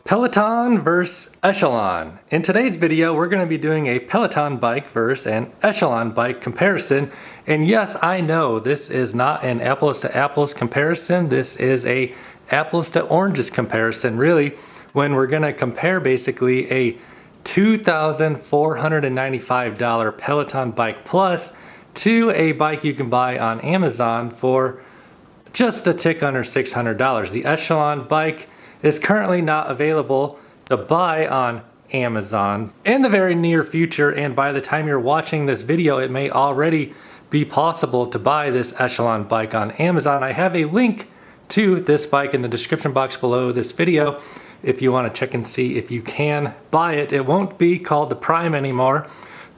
Peloton versus Echelon. In today's video, we're going to be doing a Peloton bike versus an Echelon bike comparison. And yes, I know this is not an apples to apples comparison. This is a apples to oranges comparison, really, when we're going to compare basically a $2,495 Peloton Bike Plus to a bike you can buy on Amazon for just a tick under $600. The Echelon bike is currently not available to buy on Amazon in the very near future, and by the time you're watching this video, it may already be possible to buy this Echelon bike on Amazon. I have a link to this bike in the description box below this video if you want to check and see if you can buy it. It won't be called the Prime anymore,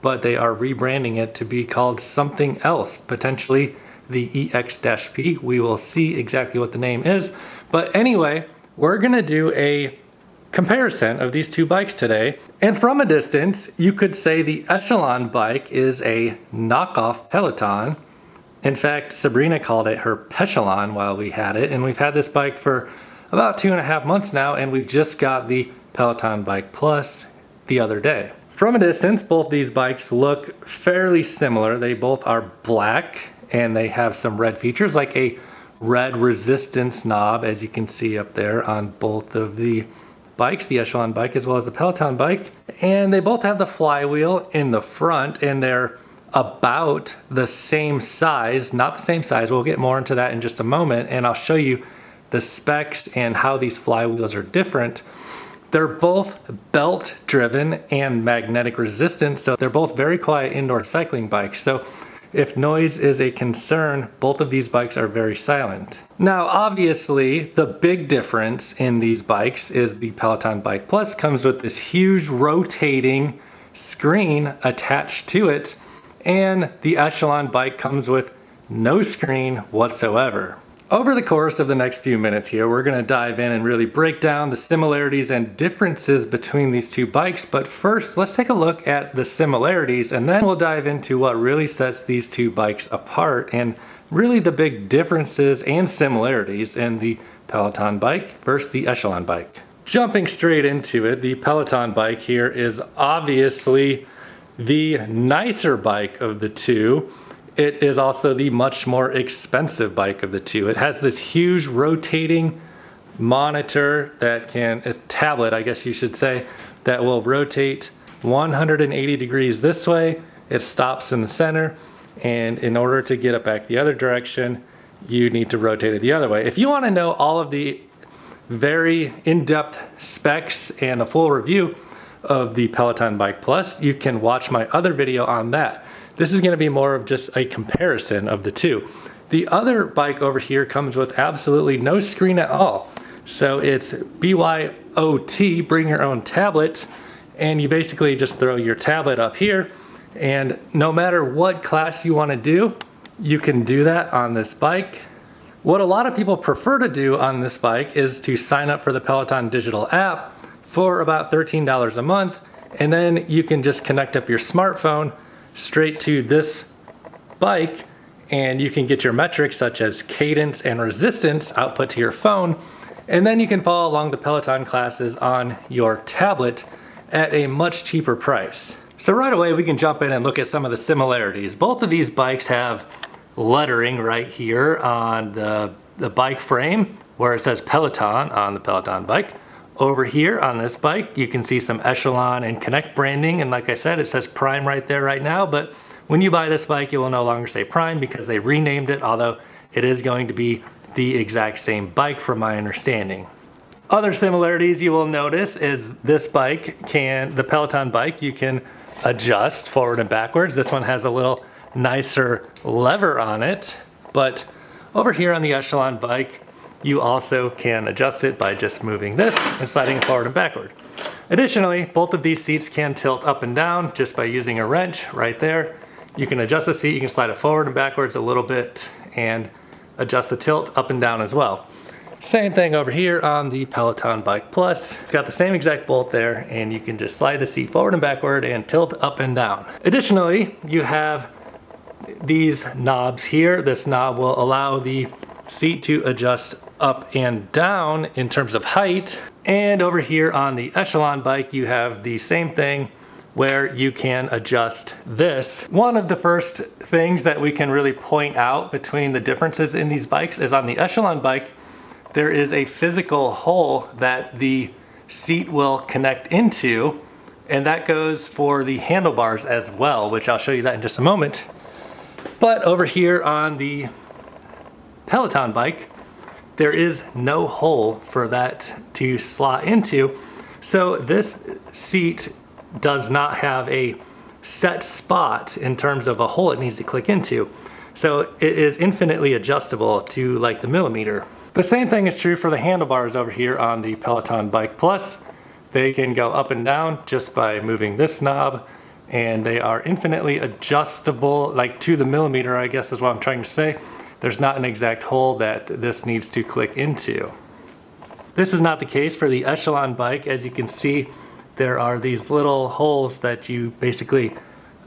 but they are rebranding it to be called something else, potentially the EX-P. We will see exactly what the name is. But anyway, we're gonna do a comparison of these two bikes today. And from a distance, you could say the Echelon bike is a knockoff Peloton. In fact, Sabrina called it her Pechelon while we had it. And we've had this bike for about 2.5 months now, and we've just got the Peloton Bike Plus the other day. From a distance, both these bikes look fairly similar. They both are black and they have some red features like a red resistance knob, as you can see up there on both of the bikes, the Echelon bike as well as the Peloton bike. And they both have the flywheel in the front, and they're about the same size, not the same size. We'll get more into that in just a moment, and I'll show you the specs and how these flywheels are different. They're both belt driven and magnetic resistant, so they're both very quiet indoor cycling bikes. So if noise is a concern, both of these bikes are very silent. Now, obviously, the big difference in these bikes is the Peloton Bike Plus comes with this huge rotating screen attached to it, and the Echelon bike comes with no screen whatsoever. Over the course of the next few minutes here, we're going to dive in and really break down the similarities and differences between these two bikes. But first, let's take a look at the similarities, and then we'll dive into what really sets these two bikes apart and really the big differences and similarities in the Peloton bike versus the Echelon bike. Jumping straight into it, the Peloton bike here is obviously the nicer bike of the two. It is also the much more expensive bike of the two. It has this huge rotating monitor that can, a tablet I guess you should say, that will rotate 180 degrees this way. It stops in the center, and in order to get it back the other direction, you need to rotate it the other way. If you want to know all of the very in-depth specs and a full review of the Peloton Bike Plus, you can watch my other video on that. This is going to be more of just a comparison of the two. The other bike over here comes with absolutely no screen at all. So it's BYOT, bring your own tablet, and you basically just throw your tablet up here, and no matter what class you want to do, you can do that on this bike. What a lot of people prefer to do on this bike is to sign up for the Peloton digital app for about $13 a month, and then you can just connect up your smartphone straight to this bike, and you can get your metrics such as cadence and resistance output to your phone, and then you can follow along the Peloton classes on your tablet at a much cheaper price. So right away we can jump in and look at some of the similarities. Both of these bikes have lettering right here on the bike frame where it says Peloton on the Peloton bike. Over here on this bike, you can see some Echelon and Connect branding, and like I said, it says Prime right there right now, but when you buy this bike, it will no longer say Prime because they renamed it, although it is going to be the exact same bike from my understanding. Other similarities you will notice is this bike the Peloton bike, you can adjust forward and backwards. This one has a little nicer lever on it, but over here on the Echelon bike, you also can adjust it by just moving this and sliding it forward and backward. Additionally, both of these seats can tilt up and down just by using a wrench right there. You can adjust the seat, you can slide it forward and backwards a little bit and adjust the tilt up and down as well. Same thing over here on the Peloton Bike Plus. It's got the same exact bolt there, and you can just slide the seat forward and backward and tilt up and down. Additionally, you have these knobs here. This knob will allow the seat to adjust up and down in terms of height. And over here on the Echelon bike, you have the same thing where you can adjust this. One of the first things that we can really point out between the differences in these bikes is on the Echelon bike, there is a physical hole that the seat will connect into, and that goes for the handlebars as well, which I'll show you that in just a moment. But over here on the Peloton bike, there is no hole for that to slot into. So this seat does not have a set spot in terms of a hole it needs to click into. So it is infinitely adjustable to like the millimeter. The same thing is true for the handlebars over here on the Peloton Bike Plus. They can go up and down just by moving this knob, and they are infinitely adjustable, like to the millimeter, I guess is what I'm trying to say. There's not an exact hole that this needs to click into. This is not the case for the Echelon bike. As you can see, there are these little holes that you basically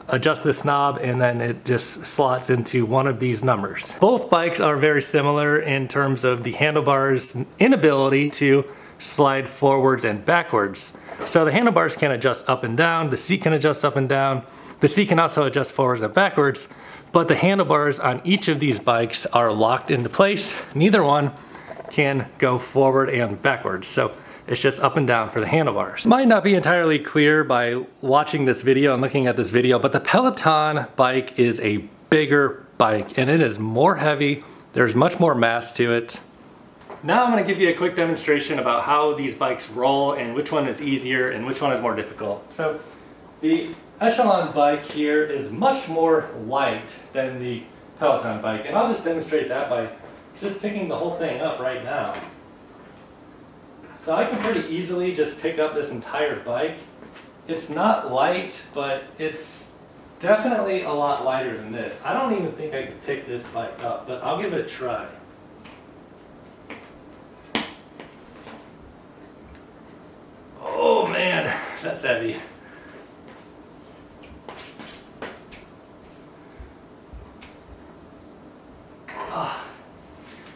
adjust this knob and then it just slots into one of these numbers. Both bikes are very similar in terms of the handlebars' inability to slide forwards and backwards. So the handlebars can adjust up and down, the seat can adjust up and down, the seat can also adjust forwards and backwards, but the handlebars on each of these bikes are locked into place. Neither one can go forward and backwards. So it's just up and down for the handlebars. Might not be entirely clear by watching this video and looking at this video, but the Peloton bike is a bigger bike and it is more heavy. There's much more mass to it. Now I'm going to give you a quick demonstration about how these bikes roll and which one is easier and which one is more difficult. So the Echelon bike here is much more light than the Peloton bike, and I'll just demonstrate that by just picking the whole thing up right now. So I can pretty easily just pick up this entire bike. It's not light, but it's definitely a lot lighter than this. I don't even think I could pick this bike up, but I'll give it a try. Oh man, that's heavy.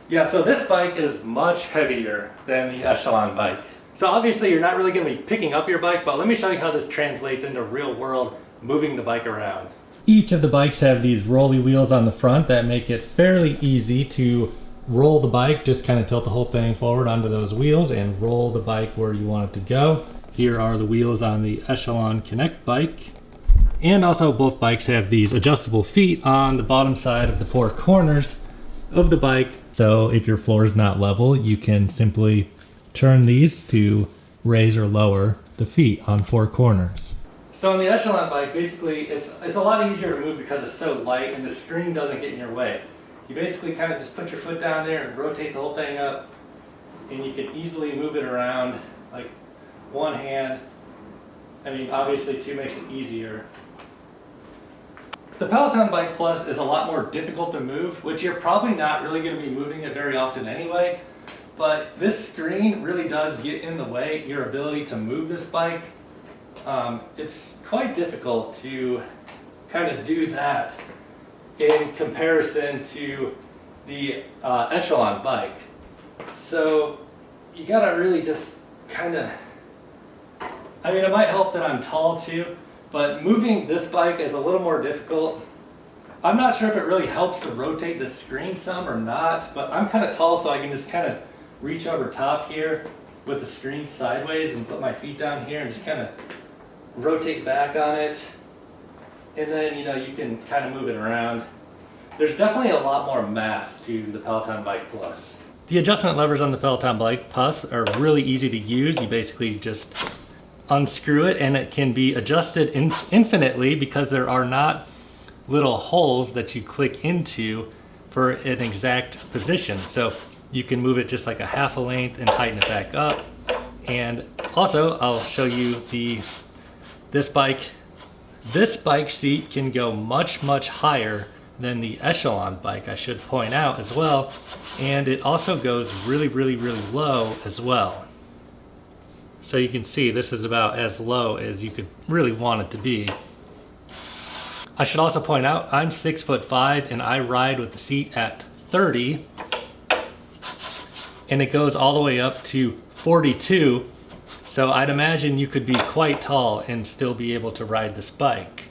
Yeah, so this bike is much heavier than the Echelon bike. So obviously you're not really going to be picking up your bike, but let me show you how this translates into real world moving the bike around. Each of the bikes have these rolly wheels on the front that make it fairly easy to roll the bike. Just kind of tilt the whole thing forward onto those wheels and roll the bike where you want it to go. Here are the wheels on the Echelon Connect bike. And also both bikes have these adjustable feet on the bottom side of the four corners of the bike. So if your floor is not level, you can simply turn these to raise or lower the feet on four corners. So on the Echelon bike, basically it's a lot easier to move because it's so light and the screen doesn't get in your way. You basically kind of just put your foot down there and rotate the whole thing up, and you can easily move it around like one hand. I mean, obviously two makes it easier. The Peloton Bike Plus is a lot more difficult to move, which you're probably not really going to be moving it very often anyway, but this screen really does get in the way, your ability to move this bike. It's quite difficult to kind of do that in comparison to the Echelon bike. So you gotta really just kind of, I mean, it might help that I'm tall too, but moving this bike is a little more difficult. I'm not sure if it really helps to rotate the screen some or not, but I'm kind of tall, so I can just kind of reach over top here with the screen sideways and put my feet down here and just kind of rotate back on it. And then, you know, you can kind of move it around. There's definitely a lot more mass to the Peloton Bike Plus. The adjustment levers on the Peloton Bike Plus are really easy to use. You basically just unscrew it and it can be adjusted infinitely because there are not little holes that you click into for an exact position. So you can move it just like a half a length and tighten it back up. And also I'll show you this bike seat can go much higher than the Echelon bike, I should point out as well. And it also goes really low as well. So you can see this is about as low as you could really want it to be. I should also point out I'm 6'5" and I ride with the seat at 30. and it goes all the way up to 42. So I'd imagine you could be quite tall and still be able to ride this bike.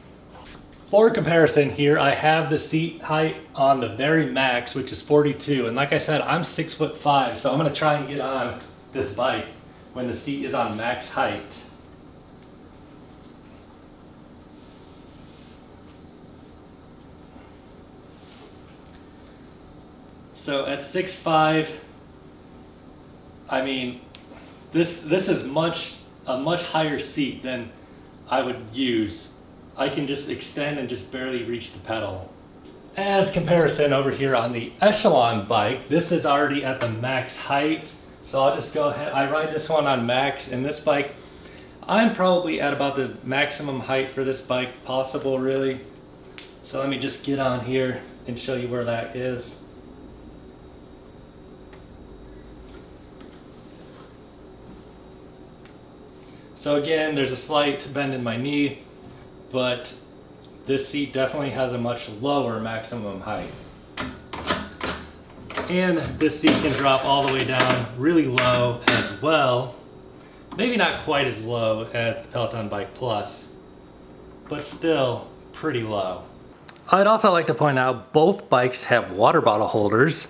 For comparison here, I have the seat height on the very max, which is 42. And like I said, I'm 6'5", so I'm gonna try and get on this bike when the seat is on max height. So at 6'5", I mean, this is a much higher seat than I would use. I can just extend and just barely reach the pedal. As comparison over here on the Echelon bike, this is already at the max height. So I'll just go ahead, I ride this one on max, and this bike, I'm probably at about the maximum height for this bike possible, really. So let me just get on here and show you where that is. So again, there's a slight bend in my knee, but this seat definitely has a much lower maximum height. And this seat can drop all the way down really low as well. Maybe not quite as low as the Peloton Bike Plus, but still pretty low. I'd also like to point out both bikes have water bottle holders.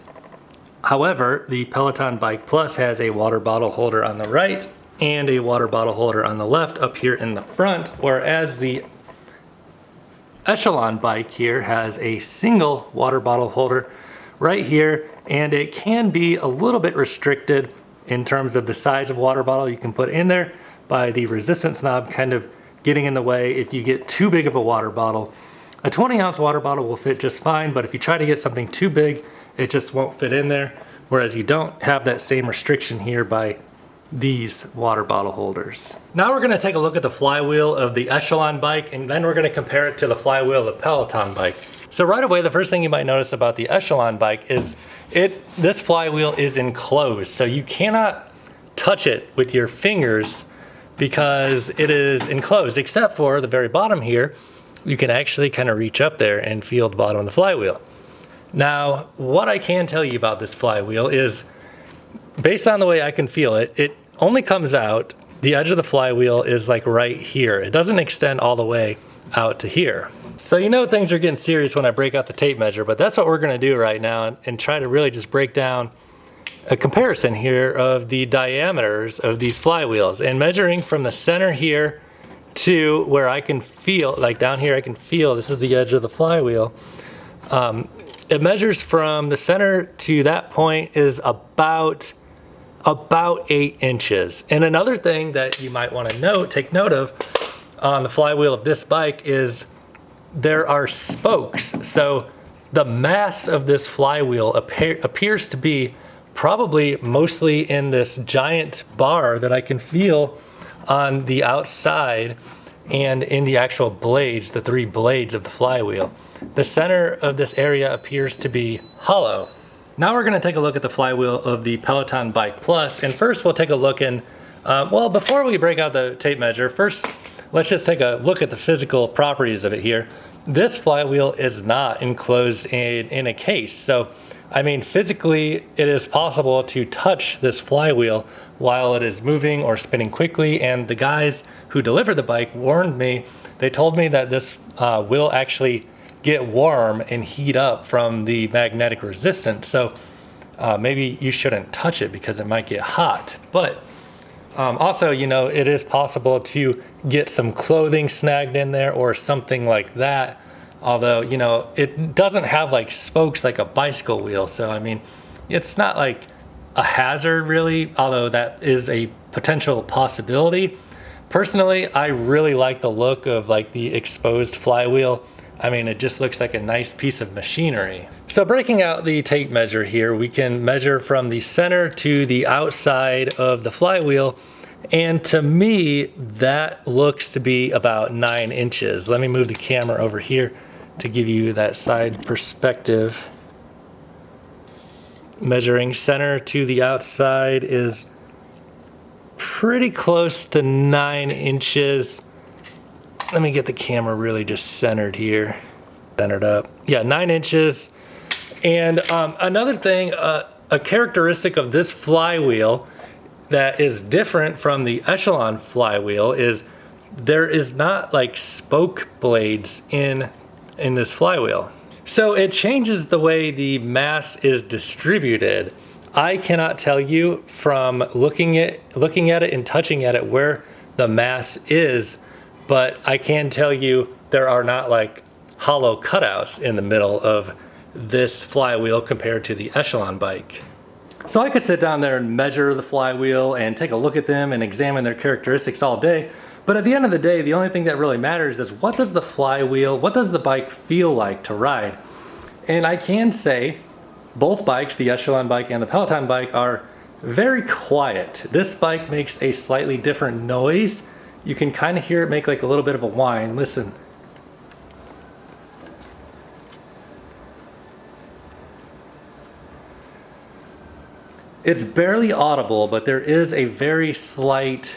However, the Peloton Bike Plus has a water bottle holder on the right and a water bottle holder on the left up here in the front, whereas the Echelon bike here has a single water bottle holder right here, and it can be a little bit restricted in terms of the size of water bottle you can put in there by the resistance knob kind of getting in the way if you get too big of a water bottle. A 20-ounce water bottle will fit just fine, but if you try to get something too big, it just won't fit in there, whereas you don't have that same restriction here by these water bottle holders. Now we're gonna take a look at the flywheel of the Echelon bike, and then we're gonna compare it to the flywheel of the Peloton bike. So right away, the first thing you might notice about the Echelon bike is this flywheel is enclosed. So you cannot touch it with your fingers because it is enclosed, except for the very bottom here. You can actually kind of reach up there and feel the bottom of the flywheel. Now, what I can tell you about this flywheel is, based on the way I can feel it, it only comes out, the edge of the flywheel is like right here. It doesn't extend all the way out to here. So you know things are getting serious when I break out the tape measure, but that's what we're gonna do right now and try to really just break down a comparison here of the diameters of these flywheels, and measuring from the center here to where I can feel, like down here I can feel, this is the edge of the flywheel. It measures from the center to that point is about 8 inches. And another thing that you might want to take note of on the flywheel of this bike is there are spokes. So the mass of this flywheel appears to be probably mostly in this giant bar that I can feel on the outside and in the actual blades, the 3 blades of the flywheel. The center of this area appears to be hollow. Now we're gonna take a look at the flywheel of the Peloton Bike Plus, and first we'll take a look in, well, before we break out the tape measure, first let's just take a look at the physical properties of it here. This flywheel is not enclosed in a case. So, I mean, physically it is possible to touch this flywheel while it is moving or spinning quickly, and the guys who delivered the bike warned me. They told me that this will actually get warm and heat up from the magnetic resistance. So maybe you shouldn't touch it because it might get hot. But also, you know, it is possible to get some clothing snagged in there or something like that. Although, you know, it doesn't have like spokes like a bicycle wheel. So, I mean, it's not like a hazard really, although that is a potential possibility. Personally, I really like the look of like the exposed flywheel. I mean, it just looks like a nice piece of machinery. So breaking out the tape measure here, we can measure from the center to the outside of the flywheel. And to me, that looks to be about 9 inches. Let me move the camera over here to give you that side perspective. Measuring center to the outside is pretty close to 9 inches. Let me get the camera really just centered here. Centered up. Yeah, 9 inches. And another thing, a a characteristic of this flywheel that is different from the Echelon flywheel is there is not like spoke blades in this flywheel. So it changes the way the mass is distributed. I cannot tell you from looking at it and touching at it where the mass is, but I can tell you there are not like hollow cutouts in the middle of this flywheel compared to the Echelon bike. So I could sit down there and measure the flywheel and take a look at them and examine their characteristics all day, but at the end of the day, the only thing that really matters is what does the bike feel like to ride? And I can say both bikes, the Echelon bike and the Peloton bike, are very quiet. This bike makes a slightly different noise. You can kind of hear it make like a little bit of a whine. Listen. It's barely audible, but there is a very slight,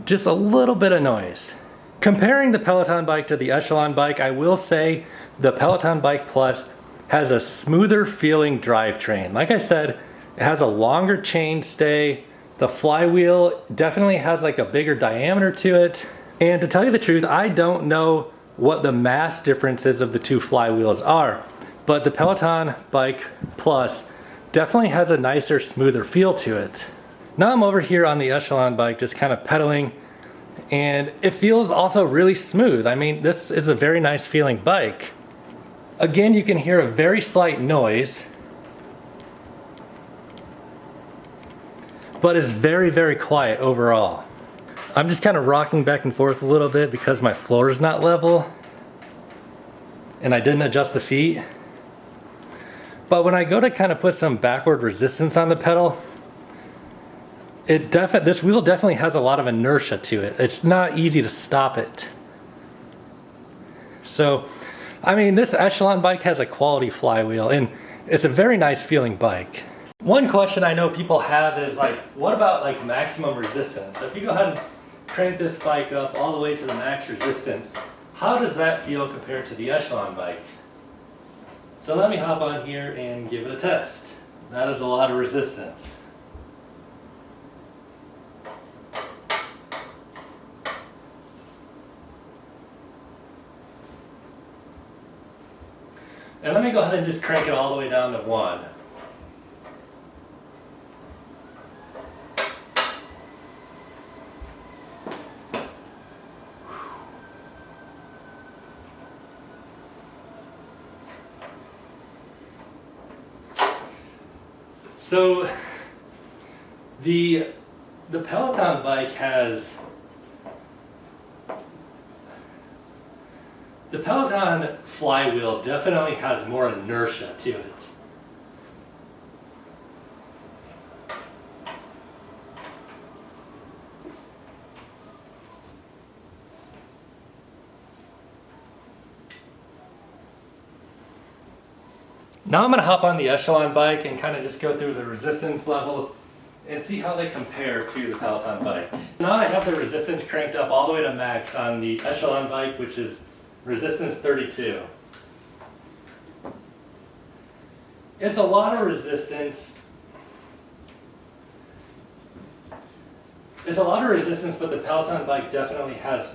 just a little bit of noise. Comparing the Peloton bike to the Echelon bike, I will say the Peloton Bike Plus has a smoother feeling drivetrain. Like I said, it has a longer chain stay. The flywheel definitely has like a bigger diameter to it. And to tell you the truth, I don't know what the mass differences of the two flywheels are, but the Peloton Bike Plus definitely has a nicer, smoother feel to it. Now I'm over here on the Echelon bike just kind of pedaling, and it feels also really smooth. I mean, this is a very nice feeling bike. Again, you can hear a very slight noise, but it's very, very quiet overall. I'm just kind of rocking back and forth a little bit because my floor is not level and I didn't adjust the feet. But when I go to kind of put some backward resistance on the pedal, this wheel definitely has a lot of inertia to it. It's not easy to stop it. So, I mean, this Echelon bike has a quality flywheel and it's a very nice feeling bike. One question I know people have is like, what about like maximum resistance? So if you go ahead and crank this bike up all the way to the max resistance, how does that feel compared to the Echelon bike? So let me hop on here and give it a test. That is a lot of resistance. And let me go ahead and just crank it all the way down to 1. So the Peloton bike has, the Peloton flywheel definitely has more inertia to it. Now I'm going to hop on the Echelon bike and kind of just go through the resistance levels and see how they compare to the Peloton bike. Now I have the resistance cranked up all the way to max on the Echelon bike, which is resistance 32. It's a lot of resistance. It's a lot of resistance, but the Peloton bike definitely has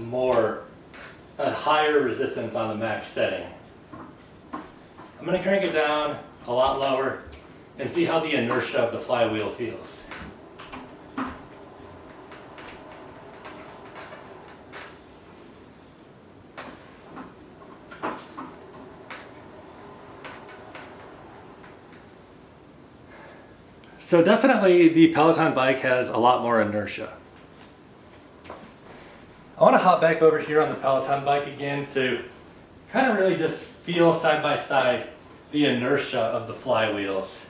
a higher resistance on the max setting. I'm going to crank it down a lot lower and see how the inertia of the flywheel feels. So definitely the Peloton bike has a lot more inertia. I want to hop back over here on the Peloton bike again to kind of really just feel side by side the inertia of the flywheels.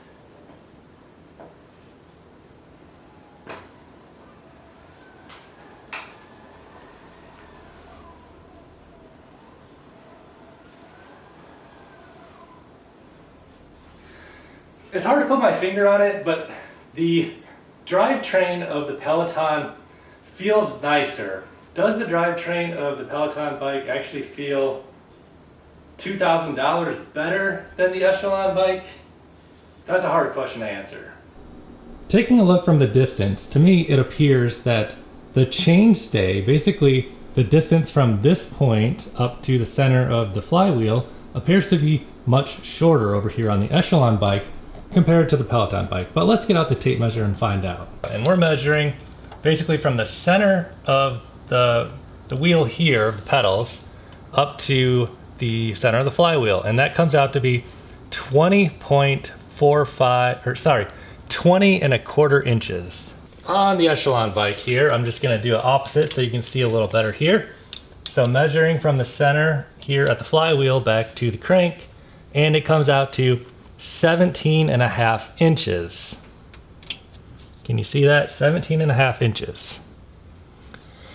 It's hard to put my finger on it, but the drivetrain of the Peloton feels nicer. Does the drivetrain of the Peloton bike actually feel $2,000 better than the Echelon bike? That's a hard question to answer. Taking a look from the distance, to me it appears that the chainstay, basically the distance from this point up to the center of the flywheel, appears to be much shorter over here on the Echelon bike compared to the Peloton bike. But let's get out the tape measure and find out. And we're measuring basically from the center of the wheel here, the pedals, up to the center of the flywheel. And that comes out to be 20 and a quarter inches. On the Echelon bike here, I'm just gonna do it opposite so you can see a little better here. So measuring from the center here at the flywheel back to the crank, and it comes out to 17 and a half inches. Can you see that? 17 and a half inches.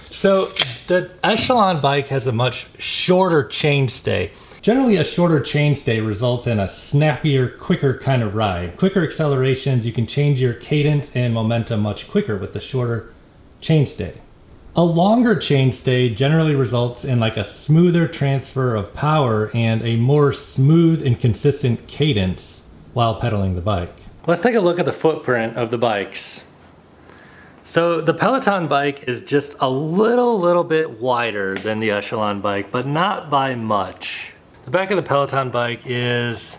So the Echelon bike has a much shorter chainstay. Generally, a shorter chainstay results in a snappier, quicker kind of ride. Quicker accelerations, you can change your cadence and momentum much quicker with the shorter chainstay. A longer chainstay generally results in like a smoother transfer of power and a more smooth and consistent cadence while pedaling the bike. Let's take a look at the footprint of the bikes. So the Peloton bike is just a little bit wider than the Echelon bike, but not by much. The back of the Peloton bike is,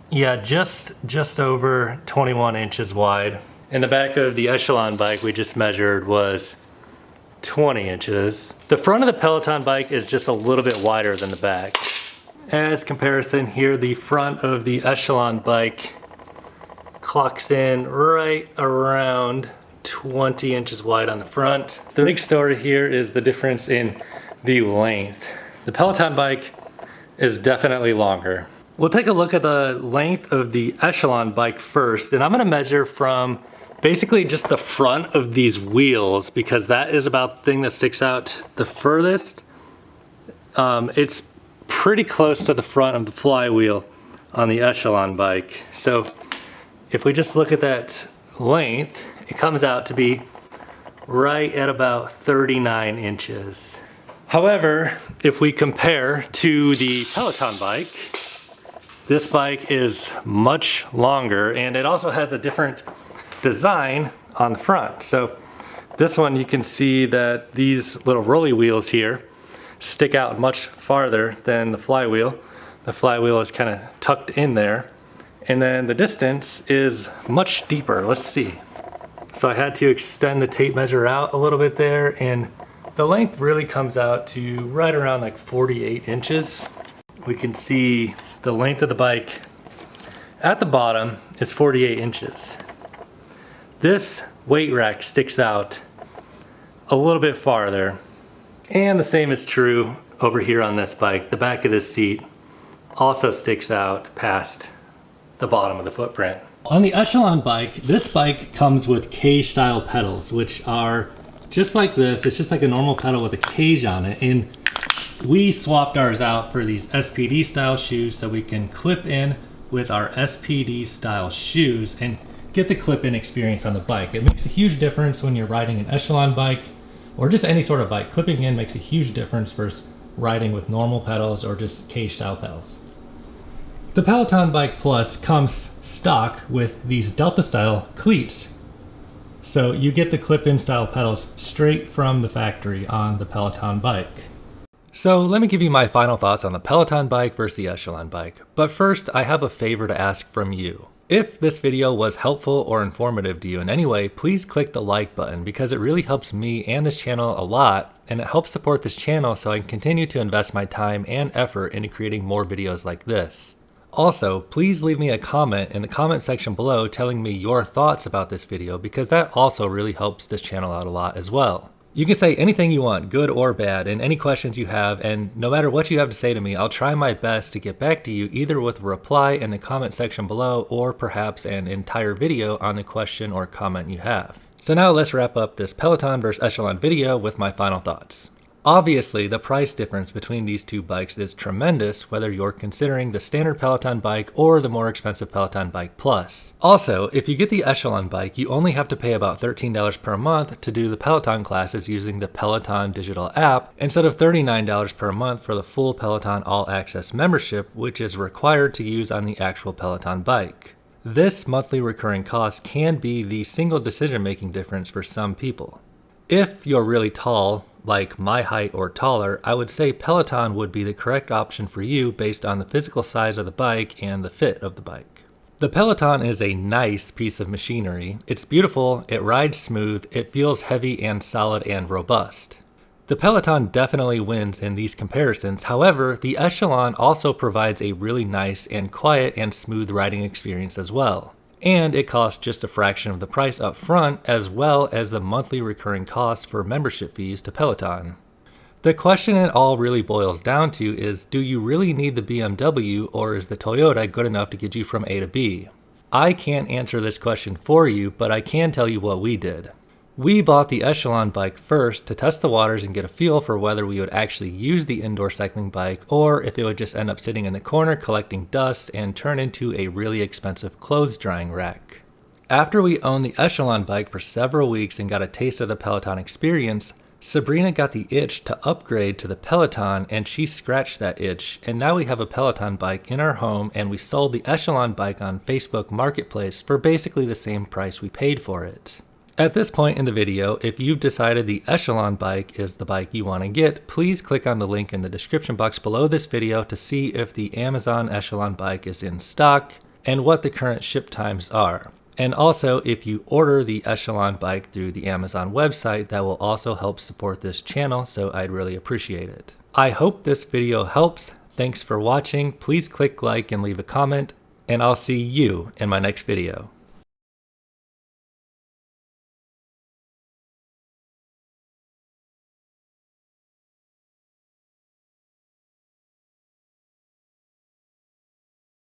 yeah, just over 21 inches wide. And the back of the Echelon bike we just measured was 20 inches. The front of the Peloton bike is just a little bit wider than the back. As comparison here, the front of the Echelon bike clocks in right around 20 inches wide on the front. The big story here is the difference in the length. The Peloton bike is definitely longer. We'll take a look at the length of the Echelon bike first, and I'm gonna measure from basically just the front of these wheels because that is about the thing that sticks out the furthest. It's pretty close to the front of the flywheel on the Echelon bike. So if we just look at that length, it comes out to be right at about 39 inches. However, if we compare to the Peloton bike, this bike is much longer and it also has a different design on the front. So this one, you can see that these little rolly wheels here stick out much farther than the flywheel. The flywheel is kind of tucked in there. And then the distance is much deeper. Let's see. So I had to extend the tape measure out a little bit there, and the length really comes out to right around like 48 inches. We can see the length of the bike at the bottom is 48 inches. This weight rack sticks out a little bit farther. And the same is true over here on this bike. The back of this seat also sticks out past the bottom of the footprint. On the Echelon bike, this bike comes with cage style pedals, which are just like this. It's just like a normal pedal with a cage on it. And we swapped ours out for these SPD style shoes so we can clip in with our SPD style shoes and get the clip-in experience on the bike. It makes a huge difference when you're riding an Echelon bike or just any sort of bike. Clipping in makes a huge difference versus riding with normal pedals or just cage style pedals. The Peloton Bike Plus comes stock with these Delta style cleats. So you get the clip-in style pedals straight from the factory on the Peloton bike. So let me give you my final thoughts on the Peloton bike versus the Echelon bike. But first, I have a favor to ask from you. If this video was helpful or informative to you in any way, please click the like button because it really helps me and this channel a lot, and it helps support this channel so I can continue to invest my time and effort into creating more videos like this. Also, please leave me a comment in the comment section below telling me your thoughts about this video because that also really helps this channel out a lot as well. You can say anything you want, good or bad, and any questions you have, and no matter what you have to say to me, I'll try my best to get back to you either with a reply in the comment section below or perhaps an entire video on the question or comment you have. So now let's wrap up this Peloton versus Echelon video with my final thoughts. Obviously, the price difference between these two bikes is tremendous, whether you're considering the standard Peloton bike or the more expensive Peloton Bike Plus. Also, if you get the Echelon bike, you only have to pay about $13 per month to do the Peloton classes using the Peloton digital app, instead of $39 per month for the full Peloton All Access membership, which is required to use on the actual Peloton bike. This monthly recurring cost can be the single decision-making difference for some people. If you're really tall, like my height or taller, I would say Peloton would be the correct option for you based on the physical size of the bike and the fit of the bike. The Peloton is a nice piece of machinery. It's beautiful, it rides smooth, it feels heavy and solid and robust. The Peloton definitely wins in these comparisons. However, the Echelon also provides a really nice and quiet and smooth riding experience as well. And it costs just a fraction of the price up front, as well as the monthly recurring cost for membership fees to Peloton. The question it all really boils down to is, do you really need the BMW, or is the Toyota good enough to get you from A to B? I can't answer this question for you, but I can tell you what we did. We bought the Echelon bike first to test the waters and get a feel for whether we would actually use the indoor cycling bike or if it would just end up sitting in the corner collecting dust and turn into a really expensive clothes drying rack. After we owned the Echelon bike for several weeks and got a taste of the Peloton experience, Sabrina got the itch to upgrade to the Peloton, and she scratched that itch, and now we have a Peloton bike in our home, and we sold the Echelon bike on Facebook Marketplace for basically the same price we paid for it. At this point in the video, if you've decided the Echelon bike is the bike you want to get, please click on the link in the description box below this video to see if the Amazon Echelon bike is in stock and what the current ship times are. And also, if you order the Echelon bike through the Amazon website, that will also help support this channel, so I'd really appreciate it. I hope this video helps. Thanks for watching. Please click like and leave a comment, and I'll see you in my next video.